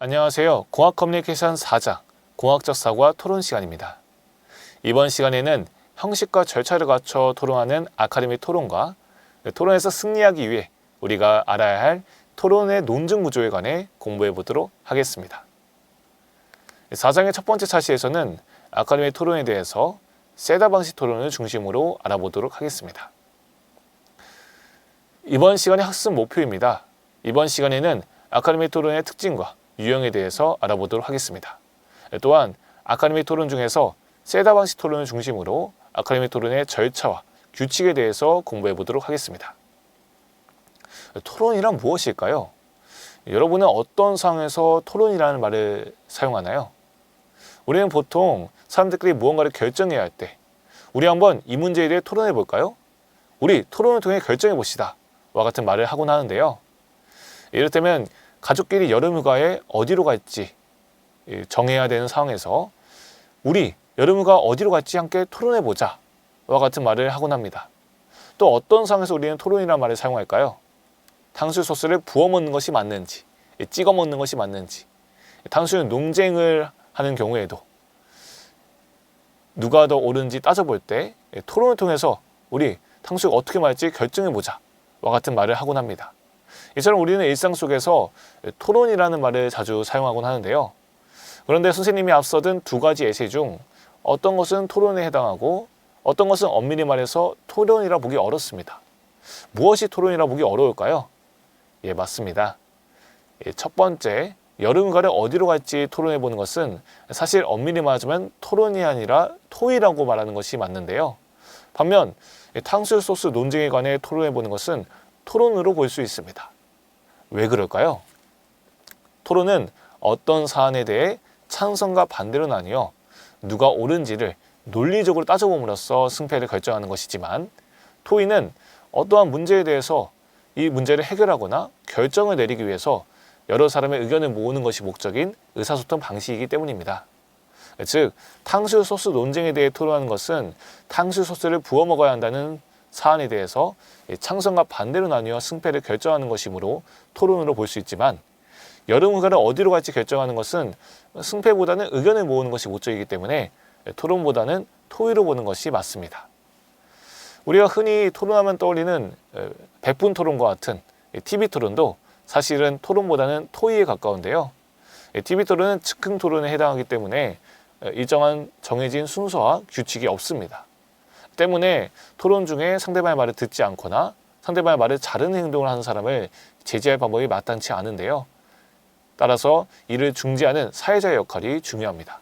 안녕하세요. 공학 커뮤니케이션 4장 공학적 사고와 토론 시간입니다. 이번 시간에는 형식과 절차를 갖춰 토론하는 아카데미 토론과 토론에서 승리하기 위해 우리가 알아야 할 토론의 논증 구조에 관해 공부해 보도록 하겠습니다. 4장의 첫 번째 차시에서는 아카데미 토론에 대해서 세다 방식 토론을 중심으로 알아보도록 하겠습니다. 이번 시간의 학습 목표입니다. 이번 시간에는 아카데미 토론의 특징과 유형에 대해서 알아보도록 하겠습니다. 또한 아카데미 토론 중에서 세다 방식 토론을 중심으로 아카데미 토론의 절차와 규칙에 대해서 공부해 보도록 하겠습니다. 토론이란 무엇일까요? 여러분은 어떤 상황에서 토론이라는 말을 사용하나요? 우리는 보통 사람들끼리 무언가를 결정해야 할 때 우리 한번 이 문제에 대해 토론해 볼까요? 우리 토론을 통해 결정해 봅시다. 와 같은 말을 하곤 하는데요. 이를테면 가족끼리 여름휴가에 어디로 갈지 정해야 되는 상황에서 우리 여름휴가 어디로 갈지 함께 토론해 보자 와 같은 말을 하곤 합니다. 또 어떤 상황에서 우리는 토론이라는 말을 사용할까요? 탕수육 소스를 부어 먹는 것이 맞는지 찍어 먹는 것이 맞는지 탕수육 논쟁을 하는 경우에도 누가 더 옳은지 따져볼 때 토론을 통해서 우리 탕수육 어떻게 말할지 결정해 보자 와 같은 말을 하곤 합니다. 이처럼 우리는 일상 속에서 토론이라는 말을 자주 사용하곤 하는데요. 그런데 선생님이 앞서 든 두 가지 예시 중 어떤 것은 토론에 해당하고 어떤 것은 엄밀히 말해서 토론이라 보기 어렵습니다. 무엇이 토론이라 보기 어려울까요? 예, 맞습니다. 첫 번째, 여름휴가를 어디로 갈지 토론해 보는 것은 사실 엄밀히 말하자면 토론이 아니라 토의라고 말하는 것이 맞는데요. 반면 탕수육 소스 논쟁에 관해 토론해 보는 것은 토론으로 볼 수 있습니다. 왜 그럴까요? 토론은 어떤 사안에 대해 찬성과 반대로 나뉘어 누가 옳은지를 논리적으로 따져봄으로써 승패를 결정하는 것이지만 토의는 어떠한 문제에 대해서 이 문제를 해결하거나 결정을 내리기 위해서 여러 사람의 의견을 모으는 것이 목적인 의사소통 방식이기 때문입니다. 즉, 탕수육 소스 논쟁에 대해 토론하는 것은 탕수육 소스를 부어 먹어야 한다는 사안에 대해서 찬성과 반대로 나뉘어 승패를 결정하는 것이므로 토론으로 볼 수 있지만 여름휴가를 어디로 갈지 결정하는 것은 승패보다는 의견을 모으는 것이 목적이기 때문에 토론보다는 토의로 보는 것이 맞습니다. 우리가 흔히 토론하면 떠올리는 백분 토론과 같은 TV 토론도 사실은 토론보다는 토의에 가까운데요. TV 토론은 즉흥 토론에 해당하기 때문에 일정한 정해진 순서와 규칙이 없습니다. 때문에 토론 중에 상대방의 말을 듣지 않거나 상대방의 말을 자르는 행동을 하는 사람을 제지할 방법이 마땅치 않은데요. 따라서 이를 중재하는 사회자의 역할이 중요합니다.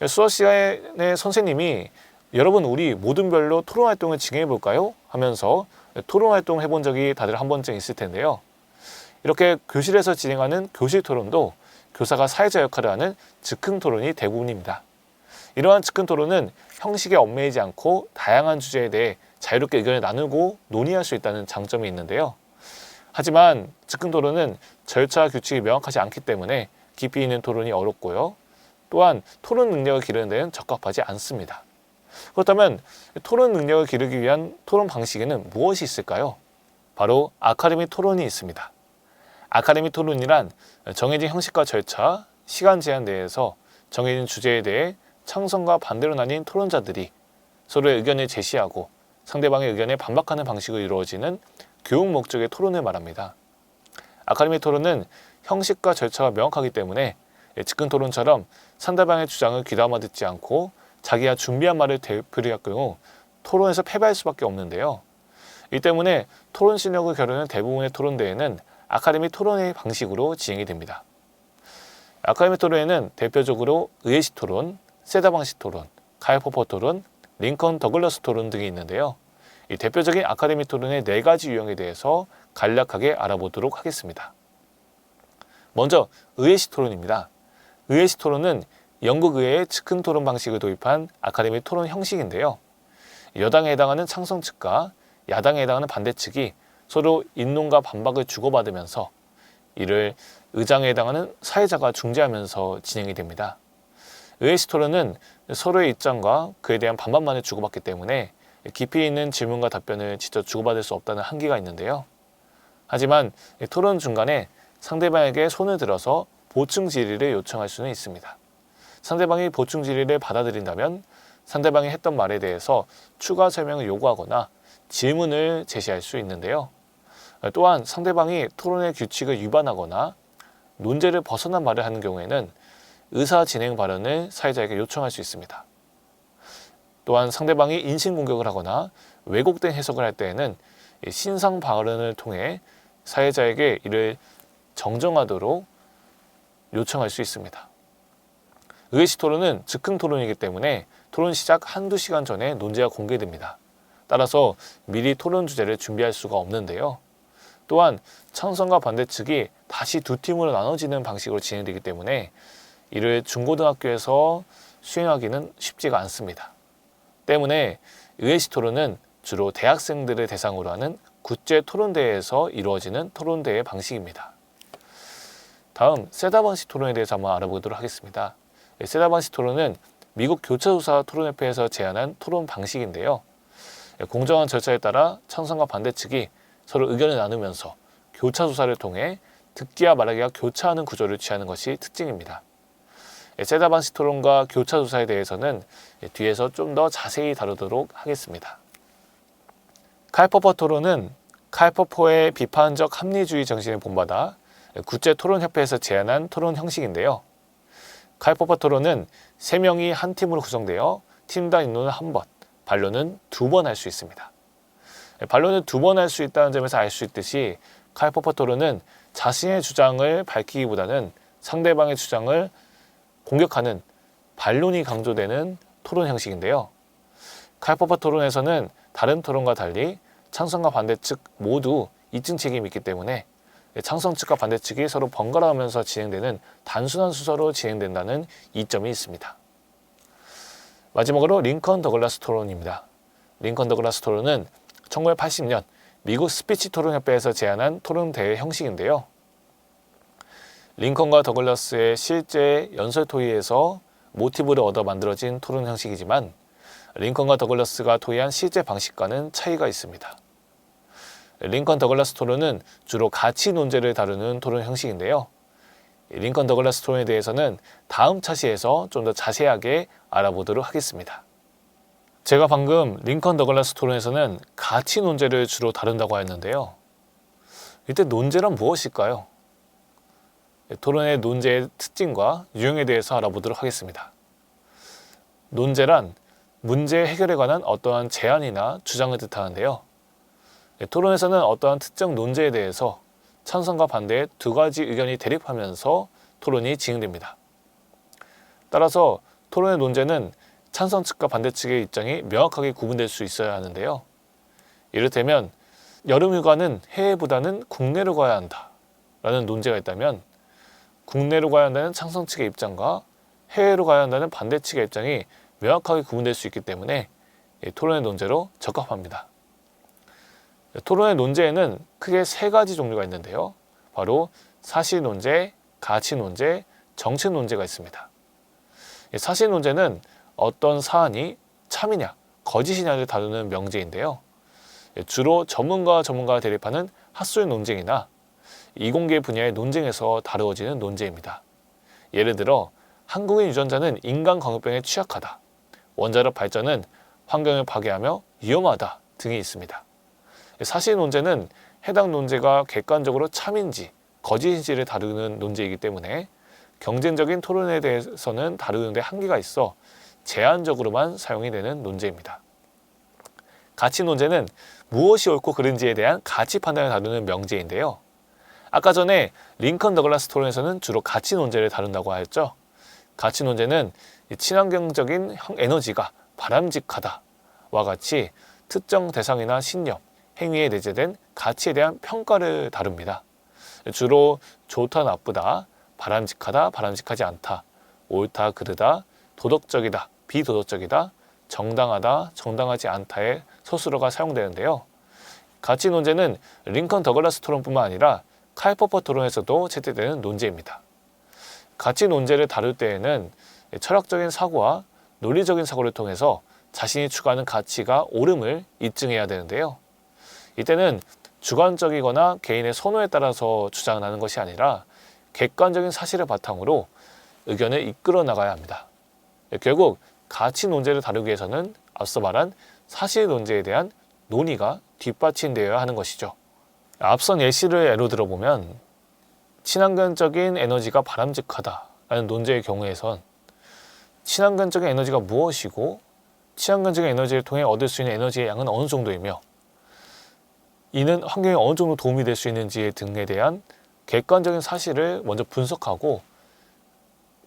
수업 시간에 선생님이 여러분 우리 모든 별로 토론 활동을 진행해 볼까요? 하면서 토론 활동을 해본 적이 다들 한 번쯤 있을 텐데요. 이렇게 교실에서 진행하는 교실 토론도 교사가 사회자 역할을 하는 즉흥 토론이 대부분입니다. 이러한 즉흥 토론은 형식에 얽매이지 않고 다양한 주제에 대해 자유롭게 의견을 나누고 논의할 수 있다는 장점이 있는데요. 하지만 즉흥 토론은 절차와 규칙이 명확하지 않기 때문에 깊이 있는 토론이 어렵고요. 또한 토론 능력을 기르는 데는 적합하지 않습니다. 그렇다면 토론 능력을 기르기 위한 토론 방식에는 무엇이 있을까요? 바로 아카데미 토론이 있습니다. 아카데미 토론이란 정해진 형식과 절차, 시간 제한 내에서 정해진 주제에 대해 찬성과 반대로 나뉜 토론자들이 서로의 의견을 제시하고 상대방의 의견에 반박하는 방식으로 이루어지는 교육 목적의 토론을 말합니다. 아카데미 토론은 형식과 절차가 명확하기 때문에 즉흥 토론처럼 상대방의 주장을 귀담아 듣지 않고 자기가 준비한 말을 되풀이할 경우 토론에서 패배할 수밖에 없는데요. 이 때문에 토론 실력을 겨루는 대부분의 토론대회는 아카데미 토론의 방식으로 진행이 됩니다. 아카데미 토론에는 대표적으로 의회식 토론, 세다 방식 토론, 카일 포퍼 토론, 링컨 더글러스 토론 등이 있는데요. 이 대표적인 아카데미 토론의 4가지 유형에 대해서 간략하게 알아보도록 하겠습니다. 먼저 의회식 토론입니다. 의회식 토론은 영국 의회의 즉흥 토론 방식을 도입한 아카데미 토론 형식인데요. 여당에 해당하는 찬성 측과 야당에 해당하는 반대 측이 서로 인론과 반박을 주고받으면서 이를 의장에 해당하는 사회자가 중재하면서 진행이 됩니다. 의회식 토론은 서로의 입장과 그에 대한 반박만을 주고받기 때문에 깊이 있는 질문과 답변을 직접 주고받을 수 없다는 한계가 있는데요. 하지만 토론 중간에 상대방에게 손을 들어서 보충 질의를 요청할 수는 있습니다. 상대방이 보충 질의를 받아들인다면 상대방이 했던 말에 대해서 추가 설명을 요구하거나 질문을 제시할 수 있는데요. 또한 상대방이 토론의 규칙을 위반하거나 논제를 벗어난 말을 하는 경우에는 의사 진행 발언을 사회자에게 요청할 수 있습니다. 또한 상대방이 인신공격을 하거나 왜곡된 해석을 할 때에는 신상 발언을 통해 사회자에게 이를 정정하도록 요청할 수 있습니다. 의회식 토론은 즉흥 토론이기 때문에 토론 시작 한두 시간 전에 논제가 공개됩니다. 따라서 미리 토론 주제를 준비할 수가 없는데요. 또한 찬성과 반대 측이 다시 두 팀으로 나눠지는 방식으로 진행되기 때문에 이를 중고등학교에서 수행하기는 쉽지가 않습니다. 때문에 의회식 토론은 주로 대학생들을 대상으로 하는 국제 토론대회에서 이루어지는 토론대회 방식입니다. 다음 세다반식 토론에 대해서 한번 알아보도록 하겠습니다. 세다반식 토론은 미국 교차조사 토론협회에서 제안한 토론 방식인데요. 공정한 절차에 따라 찬성과 반대 측이 서로 의견을 나누면서 교차조사를 통해 듣기와 말하기가 교차하는 구조를 취하는 것이 특징입니다. 세다반식 토론과 교차조사에 대해서는 뒤에서 좀 더 자세히 다루도록 하겠습니다. 칼퍼퍼 토론은 칼퍼퍼의 비판적 합리주의 정신을 본받아 국제토론협회에서 제안한 토론 형식인데요. 칼퍼퍼 토론은 3명이 한 팀으로 구성되어 팀당 인론은 1번, 반론은 2번 할 수 있습니다. 반론을 2번 할 수 있다는 점에서 알 수 있듯이 칼퍼퍼 토론은 자신의 주장을 밝히기보다는 상대방의 주장을 공격하는 반론이 강조되는 토론 형식인데요. 칼퍼퍼 토론에서는 다른 토론과 달리 찬성과 반대 측 모두 이증 책임이 있기 때문에 찬성 측과 반대 측이 서로 번갈아가면서 진행되는 단순한 순서로 진행된다는 이점이 있습니다. 마지막으로 링컨 더글라스 토론입니다. 링컨 더글라스 토론은 1980년 미국 스피치 토론협회에서 제안한 토론 대회 형식인데요. 링컨과 더글라스의 실제 연설 토의에서 모티브를 얻어 만들어진 토론 형식이지만 링컨과 더글라스가 토의한 실제 방식과는 차이가 있습니다. 링컨 더글라스 토론은 주로 가치 논제를 다루는 토론 형식인데요. 링컨 더글라스 토론에 대해서는 다음 차시에서 좀 더 자세하게 알아보도록 하겠습니다. 제가 방금 링컨 더글라스 토론에서는 가치 논제를 주로 다룬다고 했는데요. 이때 논제란 무엇일까요? 토론의 논제의 특징과 유형에 대해서 알아보도록 하겠습니다. 논제란 문제 해결에 관한 어떠한 제안이나 주장을 뜻하는데요. 토론에서는 어떠한 특정 논제에 대해서 찬성과 반대의 두 가지 의견이 대립하면서 토론이 진행됩니다. 따라서 토론의 논제는 찬성 측과 반대 측의 입장이 명확하게 구분될 수 있어야 하는데요. 이를테면 여름휴가는 해외보다는 국내로 가야 한다 라는 논제가 있다면 국내로 가야 한다는 찬성 측의 입장과 해외로 가야 한다는 반대 측의 입장이 명확하게 구분될 수 있기 때문에 토론의 논제로 적합합니다. 토론의 논제에는 크게 3가지 종류가 있는데요. 바로 사실 논제, 가치 논제, 정책 논제가 있습니다. 사실 논제는 어떤 사안이 참이냐, 거짓이냐를 다루는 명제인데요. 주로 전문가와 전문가가 대립하는 핫소의 논쟁이나 이공계 분야의 논쟁에서 다루어지는 논제입니다. 예를 들어 한국인 유전자는 인간광역병에 취약하다, 원자력 발전은 환경을 파괴하며 위험하다 등이 있습니다. 사실 논제는 해당 논제가 객관적으로 참인지 거짓인지를 다루는 논제이기 때문에 경쟁적인 토론에 대해서는 다루는 데 한계가 있어 제한적으로만 사용이 되는 논제입니다. 가치 논제는 무엇이 옳고 그른지에 대한 가치 판단을 다루는 명제인데요. 아까 전에 링컨 더글라스 토론에서는 주로 가치 논제를 다룬다고 하였죠. 가치 논제는 친환경적인 에너지가 바람직하다와 같이 특정 대상이나 신념, 행위에 내재된 가치에 대한 평가를 다룹니다. 주로 좋다, 나쁘다, 바람직하다, 바람직하지 않다, 옳다, 그르다, 도덕적이다, 비도덕적이다, 정당하다, 정당하지 않다의 서술어가 사용되는데요. 가치 논제는 링컨 더글라스 토론뿐만 아니라 칼퍼퍼 토론에서도 채택되는 논제입니다. 가치 논제를 다룰 때에는 철학적인 사고와 논리적인 사고를 통해서 자신이 추구하는 가치가 옳음을 입증해야 되는데요. 이때는 주관적이거나 개인의 선호에 따라서 주장을 하는 것이 아니라 객관적인 사실을 바탕으로 의견을 이끌어 나가야 합니다. 결국 가치 논제를 다루기 위해서는 앞서 말한 사실 논제에 대한 논의가 뒷받침되어야 하는 것이죠. 앞선 예시를 예로 들어보면 친환경적인 에너지가 바람직하다라는 논제의 경우에선 친환경적인 에너지가 무엇이고 친환경적인 에너지를 통해 얻을 수 있는 에너지의 양은 어느 정도이며 이는 환경에 어느 정도 도움이 될 수 있는지 등에 대한 객관적인 사실을 먼저 분석하고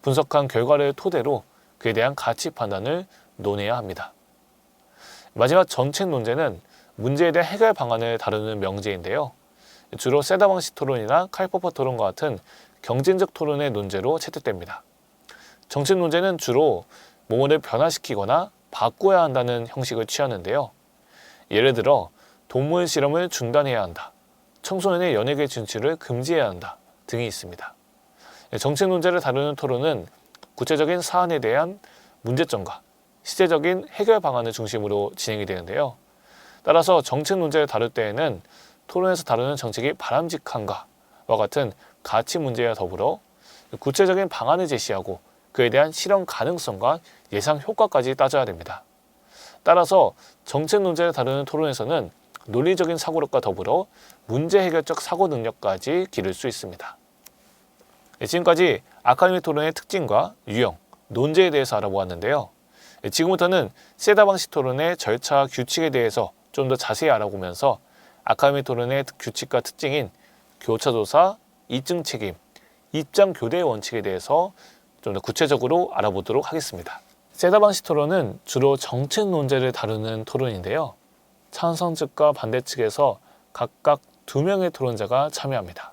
분석한 결과를 토대로 그에 대한 가치 판단을 논해야 합니다. 마지막 정책 논제는 문제에 대한 해결 방안을 다루는 명제인데요. 주로 세다 방식 토론이나 칼퍼퍼 토론과 같은 경쟁적 토론의 논제로 채택됩니다. 정책 논제는 주로 뭐뭐를 변화시키거나 바꿔야 한다는 형식을 취하는데요. 예를 들어 동물 실험을 중단해야 한다, 청소년의 연예계 진출을 금지해야 한다 등이 있습니다. 정책 논제를 다루는 토론은 구체적인 사안에 대한 문제점과 시제적인 해결 방안을 중심으로 진행이 되는데요. 따라서 정책 문제를 다룰 때에는 토론에서 다루는 정책이 바람직한가와 같은 가치 문제와 더불어 구체적인 방안을 제시하고 그에 대한 실현 가능성과 예상 효과까지 따져야 됩니다. 따라서 정책 문제를 다루는 토론에서는 논리적인 사고력과 더불어 문제 해결적 사고 능력까지 기를 수 있습니다. 지금까지 아카데미 토론의 특징과 유형, 논제에 대해서 알아보았는데요. 지금부터는 세다 방식 토론의 절차와 규칙에 대해서 좀 더 자세히 알아보면서 아카데미 토론의 규칙과 특징인 교차조사, 입증 책임, 입장 교대의 원칙에 대해서 좀 더 구체적으로 알아보도록 하겠습니다. 세다 방식 토론은 주로 정책 논제를 다루는 토론인데요. 찬성 측과 반대 측에서 각각 2명의 토론자가 참여합니다.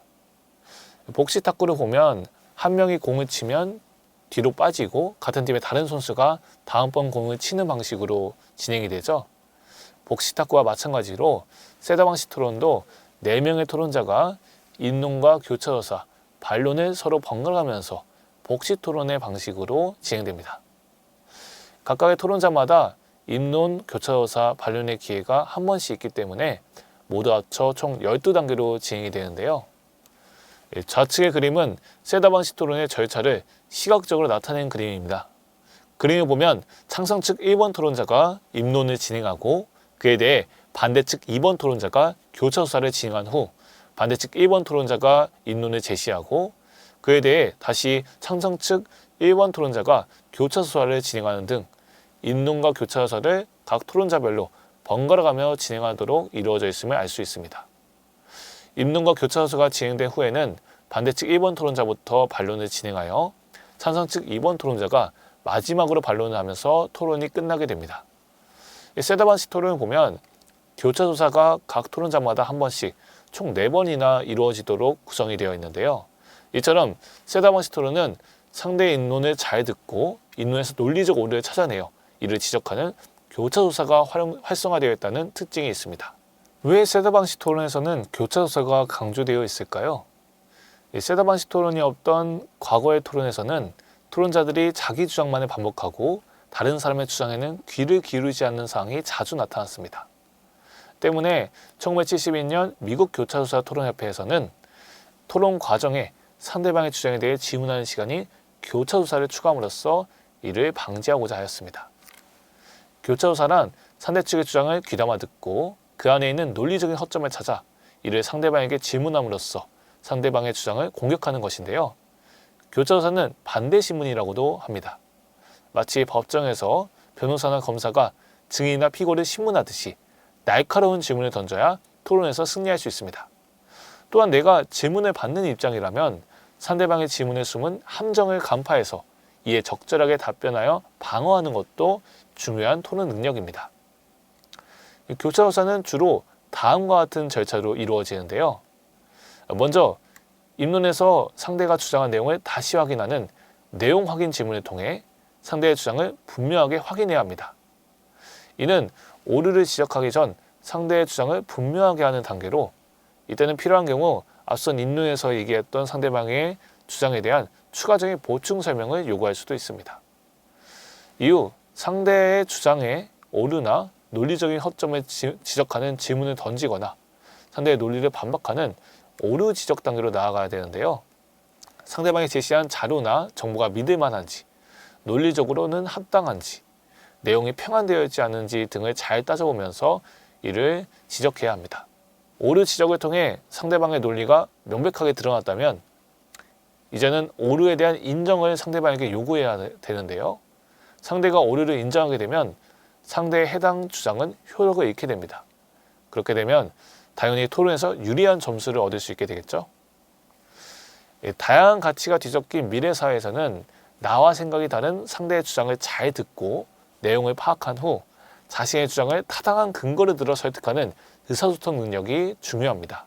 복식 탁구를 보면 한 명이 공을 치면 뒤로 빠지고 같은 팀의 다른 선수가 다음번 공을 치는 방식으로 진행이 되죠. 복식 탁구와 마찬가지로 세다 방식 토론도 4명의 토론자가 입론과 교차조사, 반론을 서로 번갈아가면서 복식 토론의 방식으로 진행됩니다. 각각의 토론자마다 입론, 교차조사, 반론의 기회가 한 번씩 있기 때문에 모두 합쳐 총 12단계로 진행이 되는데요. 좌측의 그림은 세다 방식 토론의 절차를 시각적으로 나타낸 그림입니다. 그림을 보면 찬성 측 1번 토론자가 입론을 진행하고 그에 대해 반대측 2번 토론자가 교차조사를 진행한 후 반대측 1번 토론자가 입론을 제시하고 그에 대해 다시 찬성 측 1번 토론자가 교차조사를 진행하는 등 입론과 교차조사를 각 토론자별로 번갈아가며 진행하도록 이루어져 있음을 알 수 있습니다. 입론과 교차조사가 진행된 후에는 반대측 1번 토론자부터 반론을 진행하여 찬성 측 2번 토론자가 마지막으로 반론을 하면서 토론이 끝나게 됩니다. 세다 방식 토론을 보면 교차조사가 각 토론자마다 한 번씩 총 4번이나 이루어지도록 구성이 되어 있는데요. 이처럼 세다 방식 토론은 상대의 입론을 잘 듣고 입론에서 논리적 오류를 찾아내어 이를 지적하는 교차조사가 활성화되어 있다는 특징이 있습니다. 왜 세다 방식 토론에서는 교차조사가 강조되어 있을까요? 세다 방식 토론이 없던 과거의 토론에서는 토론자들이 자기 주장만을 반복하고 다른 사람의 주장에는 귀를 기울이지 않는 상황이 자주 나타났습니다. 때문에 1972년 미국 교차조사 토론협회에서는 토론 과정에 상대방의 주장에 대해 질문하는 시간이 교차조사를 추가함으로써 이를 방지하고자 하였습니다. 교차조사란 상대 측의 주장을 귀담아 듣고 그 안에 있는 논리적인 허점을 찾아 이를 상대방에게 질문함으로써 상대방의 주장을 공격하는 것인데요. 교차조사는 반대신문이라고도 합니다. 마치 법정에서 변호사나 검사가 증인이나 피고를 신문하듯이 날카로운 질문을 던져야 토론에서 승리할 수 있습니다. 또한 내가 질문을 받는 입장이라면 상대방의 질문에 숨은 함정을 간파해서 이에 적절하게 답변하여 방어하는 것도 중요한 토론 능력입니다. 교차조사는 주로 다음과 같은 절차로 이루어지는데요. 먼저 입론에서 상대가 주장한 내용을 다시 확인하는 내용 확인 질문을 통해 상대의 주장을 분명하게 확인해야 합니다. 이는 오류를 지적하기 전 상대의 주장을 분명하게 하는 단계로 이때는 필요한 경우 앞선 입론에서 얘기했던 상대방의 주장에 대한 추가적인 보충 설명을 요구할 수도 있습니다. 이후 상대의 주장에 오류나 논리적인 허점을 지적하는 질문을 던지거나 상대의 논리를 반박하는 오류 지적 단계로 나아가야 되는데요. 상대방이 제시한 자료나 정보가 믿을 만한지, 논리적으로는 합당한지, 내용이 평안되어 있지 않은지 등을 잘 따져보면서 이를 지적해야 합니다. 오류 지적을 통해 상대방의 논리가 명백하게 드러났다면 이제는 오류에 대한 인정을 상대방에게 요구해야 되는데요. 상대가 오류를 인정하게 되면 상대의 해당 주장은 효력을 잃게 됩니다. 그렇게 되면 당연히 토론에서 유리한 점수를 얻을 수 있게 되겠죠. 다양한 가치가 뒤섞인 미래 사회에서는 나와 생각이 다른 상대의 주장을 잘 듣고 내용을 파악한 후 자신의 주장을 타당한 근거를 들어 설득하는 의사소통 능력이 중요합니다.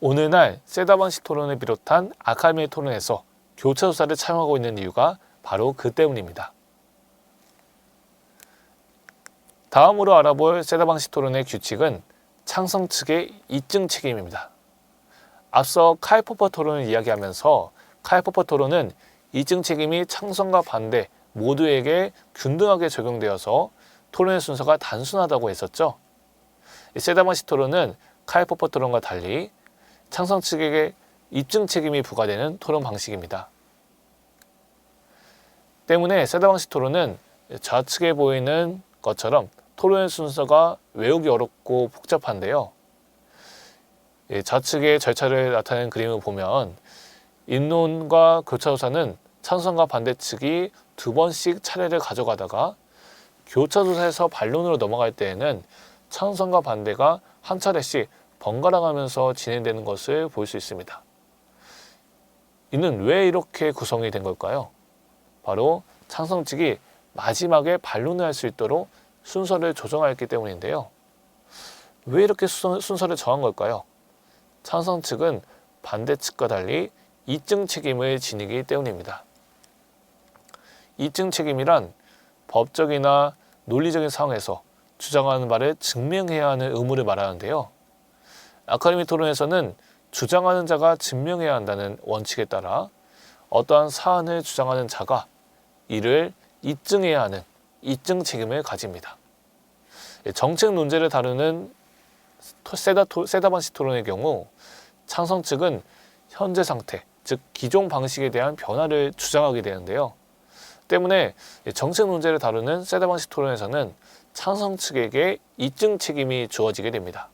오늘날 세다방식 토론을 비롯한 아카데미 토론에서 교차조사를 차용하고 있는 이유가 바로 그 때문입니다. 다음으로 알아볼 세다방식 토론의 규칙은 창성 측의 입증 책임입니다. 앞서 카이포퍼 토론을 이야기하면서 카이포퍼 토론은 입증 책임이 창성과 반대 모두에게 균등하게 적용되어서 토론의 순서가 단순하다고 했었죠. 세다방식 토론은 카이포퍼 토론과 달리 창성 측에게 입증 책임이 부과되는 토론 방식입니다. 때문에 세다방식 토론은 좌측에 보이는 것처럼 토론의 순서가 외우기 어렵고 복잡한데요. 좌측의 절차를 나타내는 그림을 보면 인론과 교차조사는 찬성과 반대 측이 두 번씩 차례를 가져가다가 교차조사에서 반론으로 넘어갈 때에는 찬성과 반대가 한 차례씩 번갈아 가면서 진행되는 것을 볼 수 있습니다. 이는 왜 이렇게 구성이 된 걸까요? 바로 찬성 측이 마지막에 반론을 할 수 있도록 순서를 조정하였기 때문인데요. 왜 이렇게 순서를 정한 걸까요? 찬성 측은 반대 측과 달리 입증 책임을 지니기 때문입니다. 입증 책임이란 법적이나 논리적인 상황에서 주장하는 말을 증명해야 하는 의무를 말하는데요. 아카데미 토론에서는 주장하는 자가 증명해야 한다는 원칙에 따라 어떠한 사안을 주장하는 자가 이를 입증해야 하는 입증 책임을 가집니다. 정책 논제를 다루는 세다방식 토론의 경우 창성 측은 현재 상태, 즉 기존 방식에 대한 변화를 주장하게 되는데요. 때문에 정책 문제를 다루는 세다방식 토론에서는 찬성 측에게 입증 책임이 주어지게 됩니다.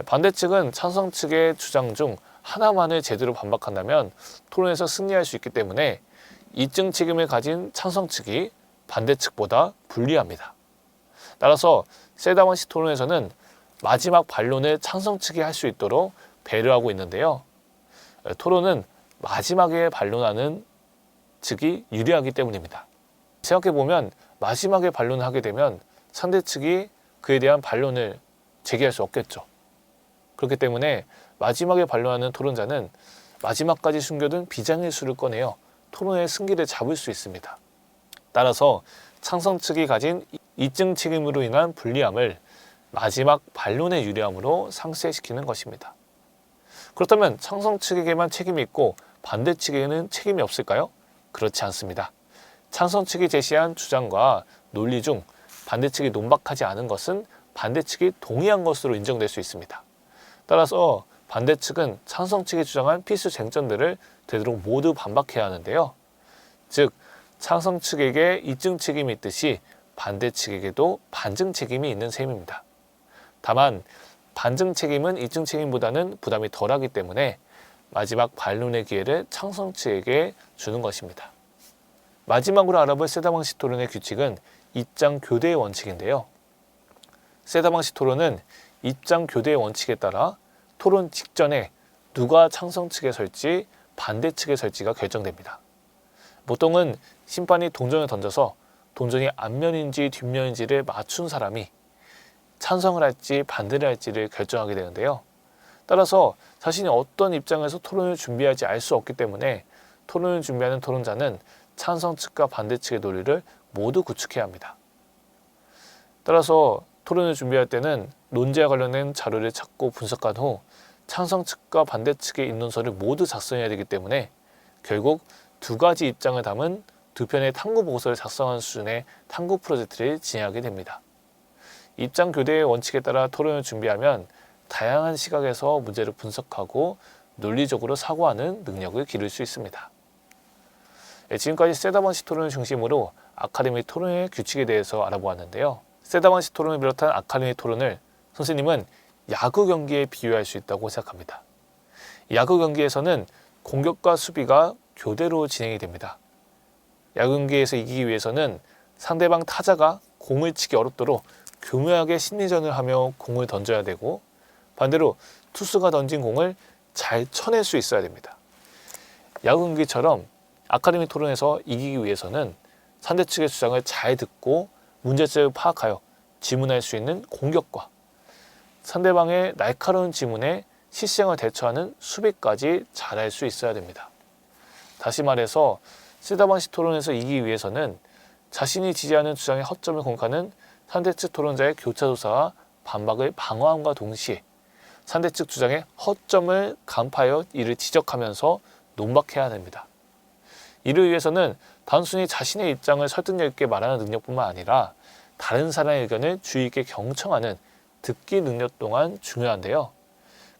반대 측은 찬성 측의 주장 중 하나만을 제대로 반박한다면 토론에서 승리할 수 있기 때문에 입증 책임을 가진 찬성 측이 반대 측보다 불리합니다. 따라서 세다방식 토론에서는 마지막 반론을 찬성 측이 할 수 있도록 배려하고 있는데요. 토론은 마지막에 반론하는 측이 유리하기 때문입니다. 생각해보면 마지막에 반론을 하게 되면 상대 측이 그에 대한 반론을 제기할 수 없겠죠. 그렇기 때문에 마지막에 반론하는 토론자는 마지막까지 숨겨둔 비장의 수를 꺼내어 토론의 승기를 잡을 수 있습니다. 따라서 창성 측이 가진 입증 책임으로 인한 불리함을 마지막 반론의 유리함으로 상쇄시키는 것입니다. 그렇다면 창성 측에게만 책임이 있고 반대 측에게는 책임이 없을까요? 그렇지 않습니다. 창성 측이 제시한 주장과 논리 중 반대 측이 논박하지 않은 것은 반대 측이 동의한 것으로 인정될 수 있습니다. 따라서 반대 측은 찬성 측이 주장한 필수 쟁점들을 되도록 모두 반박해야 하는데요. 즉, 찬성 측에게 입증 책임이 있듯이 반대 측에게도 반증 책임이 있는 셈입니다. 다만 반증 책임은 입증 책임보다는 부담이 덜하기 때문에 마지막 반론의 기회를 창성 측에게 주는 것입니다. 마지막으로 알아볼 세다방식 토론의 규칙은 입장 교대의 원칙인데요. 세다방식 토론은 입장 교대의 원칙에 따라 토론 직전에 누가 창성 측에 설지 반대 측에 설지가 결정됩니다. 보통은 심판이 동전을 던져서 동전이 앞면인지 뒷면인지를 맞춘 사람이 찬성을 할지 반대를 할지를 결정하게 되는데요. 따라서 자신이 어떤 입장에서 토론을 준비할지 알 수 없기 때문에 토론을 준비하는 토론자는 찬성 측과 반대 측의 논리를 모두 구축해야 합니다. 따라서 토론을 준비할 때는 논제와 관련된 자료를 찾고 분석한 후 찬성 측과 반대 측의 입론서를 모두 작성해야 되기 때문에 결국 두 가지 입장을 담은 두 편의 탐구 보고서를 작성하는 수준의 탐구 프로젝트를 진행하게 됩니다. 입장 교대의 원칙에 따라 토론을 준비하면 다양한 시각에서 문제를 분석하고 논리적으로 사고하는 능력을 기를 수 있습니다. 지금까지 세다반시 토론을 중심으로 아카데미 토론의 규칙에 대해서 알아보았는데요. 세다반시 토론을 비롯한 아카데미 토론을 선생님은 야구 경기에 비유할 수 있다고 생각합니다. 야구 경기에서는 공격과 수비가 교대로 진행이 됩니다. 야구 경기에서 이기기 위해서는 상대방 타자가 공을 치기 어렵도록 교묘하게 심리전을 하며 공을 던져야 되고, 반대로 투수가 던진 공을 잘 쳐낼 수 있어야 됩니다. 야구 경기처럼 아카데미 토론에서 이기기 위해서는 상대 측의 주장을 잘 듣고 문제점을 파악하여 질문할 수 있는 공격과 상대방의 날카로운 질문에 실시간으로 대처하는 수비까지 잘할 수 있어야 됩니다. 다시 말해서 세다반시 토론에서 이기기 위해서는 자신이 지지하는 주장의 허점을 공격하는 상대 측 토론자의 교차조사와 반박을 방어함과 동시에 상대 측 주장의 허점을 간파하여 이를 지적하면서 논박해야 됩니다. 이를 위해서는 단순히 자신의 입장을 설득력 있게 말하는 능력뿐만 아니라 다른 사람의 의견을 주의 있게 경청하는 듣기 능력 또한 중요한데요.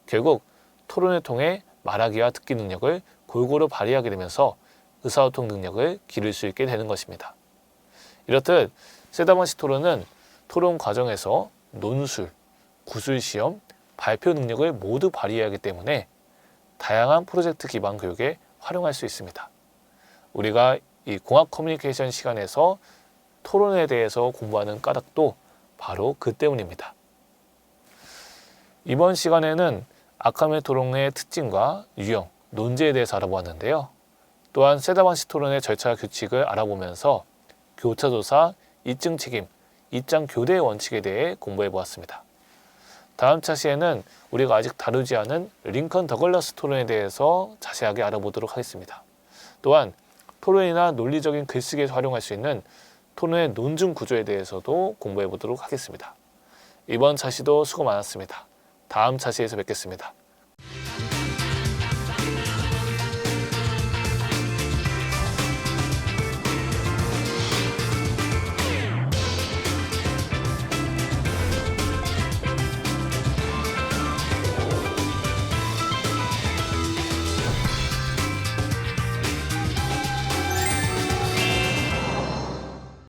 결국 토론을 통해 말하기와 듣기 능력을 골고루 발휘하게 되면서 의사소통 능력을 기를 수 있게 되는 것입니다. 이렇듯 세다반시 토론은 토론 과정에서 논술, 구술시험, 발표 능력을 모두 발휘해야 하기 때문에 다양한 프로젝트 기반 교육에 활용할 수 있습니다. 우리가 이 공학 커뮤니케이션 시간에서 토론에 대해서 공부하는 까닭도 바로 그 때문입니다. 이번 시간에는 아카데미 토론의 특징과 유형, 논제에 대해서 알아보았는데요. 또한 세다반시 토론의 절차와 규칙을 알아보면서 교차조사, 입증 책임, 입장 교대의 원칙에 대해 공부해 보았습니다. 다음 차시에는 우리가 아직 다루지 않은 링컨 더글라스 토론에 대해서 자세하게 알아보도록 하겠습니다. 또한 토론이나 논리적인 글쓰기에서 활용할 수 있는 토론의 논증 구조에 대해서도 공부해 보도록 하겠습니다. 이번 차시도 수고 많았습니다. 다음 차시에서 뵙겠습니다.